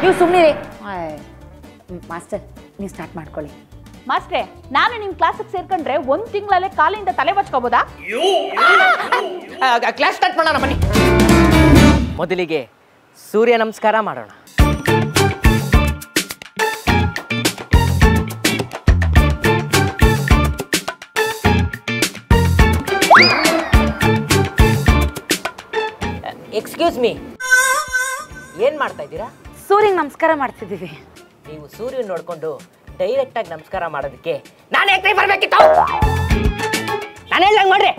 ನೀವು ಸುಮ್ಮನೆ ಮಾಸ್ಟರ್ ನೀವು ಸ್ಟಾರ್ಟ್ ಮಾಡ್ಕೊಳ್ಳಿ. ಮಾಸ್ಟ್ರೆ, ನಾನು ನಿಮ್ಮ ಕ್ಲಾಸಿಗೆ ಸೇರ್ಕೊಂಡ್ರೆ 1 ತಿಂಗಳಲ್ಲೇ ಕಾಲಿಂದ ತಲೆ ಬಚ್ಕೋಬೋದಾ? ಕ್ಲಾಸ್ ಸ್ಟಾರ್ಟ್ ಮಾಡೋಣ ಬನ್ನಿ. ಮೊದಲಿಗೆ ಸೂರ್ಯ ನಮಸ್ಕಾರ ಮಾಡೋಣ. ಎಕ್ಸ್ಕ್ಯೂಸ್ ಮೀ, ಏನ್ ಮಾಡ್ತಾ ಇದ್ದೀರಾ? ಸೂರ್ಯಗೆ ನಮಸ್ಕಾರ ಮಾಡ್ತಿದ್ದೀವಿ. ನೀವು ಸೂರ್ಯನ ನೋಡ್ಕೊಂಡು ಡೈರೆಕ್ಟ್ ಆಗಿ ನಮಸ್ಕಾರ ಮಾಡೋದಕ್ಕೆ ನಾನು ಯಾಕೆ ಬರ್ಬೇಕಿತ್ತು? ನಾನು ಹೇಳ್ದಂಗೆ ಮಾಡ್ರಿ.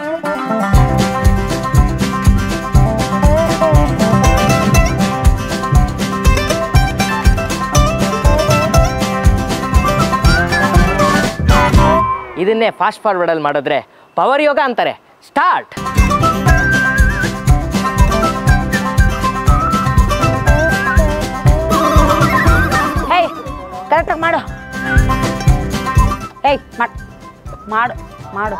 ಇದನ್ನೇ ಫಾಸ್ಟ್ ಫಾರ್ವರ್ಡ್ ಅಲ್ಲಿ ಮಾಡಿದ್ರೆ ಪವರ್ ಯೋಗ ಅಂತಾರೆ. ಸ್ಟಾರ್ಟ್. ಕರೆಕ್ಟಾಗಿ ಮಾಡು. ಏಯ್ ಮಾಡು ಮಾಡು.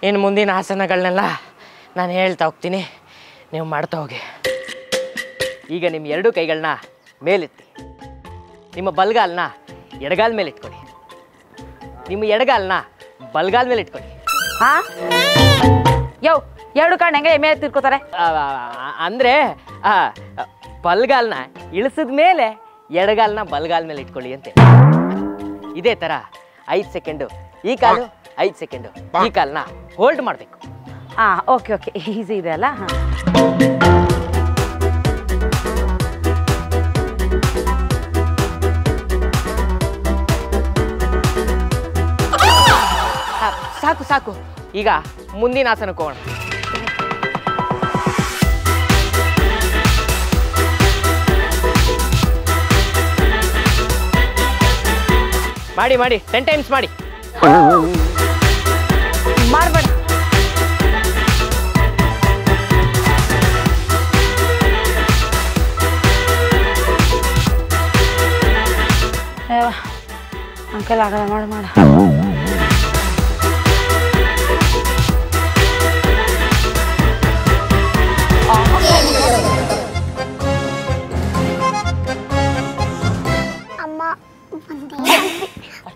ಇನ್ನು ಮುಂದಿನ ಆಸನಗಳನ್ನೆಲ್ಲ ನಾನು ಹೇಳ್ತಾ ಹೋಗ್ತೀನಿ, ನೀವು ಮಾಡ್ತಾ ಹೋಗಿ. ಈಗ ನಿಮ್ಮ 2 ಕೈಗಳನ್ನ ಮೇಲೆತ್ತಿ, ನಿಮ್ಮ ಬಲಗಾಲನ್ನ ಎಡಗಾಲ ಮೇಲೆ ಇಟ್ಕೊಳ್ಳಿ, ನಿಮ್ಮ ಎಡಗಾಲನ್ನ ಬಲಗಾಲ ಮೇಲೆ ಇಟ್ಕೊಳ್ಳಿ. ಹಾ ಯೋ 2 ಕಾರಣ ಹೆಂಗೆ ಮೇಲೆ ತಿರ್ಕೋತಾರೆ? ಅಂದರೆ ಬಲಗಾಲನ್ನ ಇಳಿಸಿದ ಮೇಲೆ ಎಡಗಾಲನ್ನ ಬಲಗಾಲ ಮೇಲೆ ಇಟ್ಕೊಳ್ಳಿ ಅಂತೆ. ಇದೇ ಥರ 5 ಸೆಕೆಂಡು ಈ ಕಾಲು, 5 ಸೆಕೆಂಡು ಈ ಕಾಲನ್ನ ಹೋಲ್ಡ್ ಮಾಡಬೇಕು. ಹಾಂ, ಓಕೆ ಓಕೆ, ಈಸಿ ಇದೆ ಅಲ್ಲ? ಹಾಂ, ಸಾಕು ಸಾಕು. ಈಗ ಮುಂದಿನ ಆಸನಕ್ಕೆ ಹೋಗೋಣ. ಮಾಡಿ ಮಾಡಿ 10 ಟೈಮ್ಸ್ ಮಾಡಿ. ಮಾಡಬೇಡ. ಅಂಕಲ್ ಆಗಲ್ಲ, ಮಾಡು ಮಾಡು.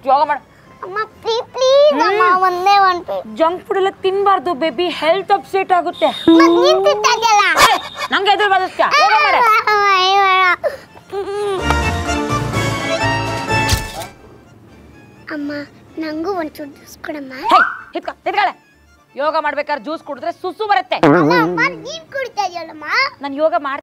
ಯೋಗ ಮಾಡು. ಜಂಕ್ ಫುಡ್ ಎಲ್ಲ ತಿನ್ಬಾರ್ದು ಬೇಬಿ, ಹೆಲ್ತ್ ಅಪ್ಸೆಟ್ ಆಗುತ್ತೆ. ನಂಗೆ ಎದುರು ಬರುತ್ತೆ. ಅಮ್ಮ ನಂಗೂ ಒಂಚೂರು ಜ್ಯೂಸ್ ಕೊಡಮ್ಮ. ಯೋಗ ಮಾಡ್ಬೇಕಾದ್ರೆ ಜ್ಯೂಸ್ ಕುಡಿದ್ರೆ ಸುಸು ಬರುತ್ತೆ. ನೀನ್ ಕುಡಿತಾ ಇದೆಯಲ್ಲಮ್ಮ. ನಾನು ಯೋಗ ಮಾಡ್ತೀನಿ.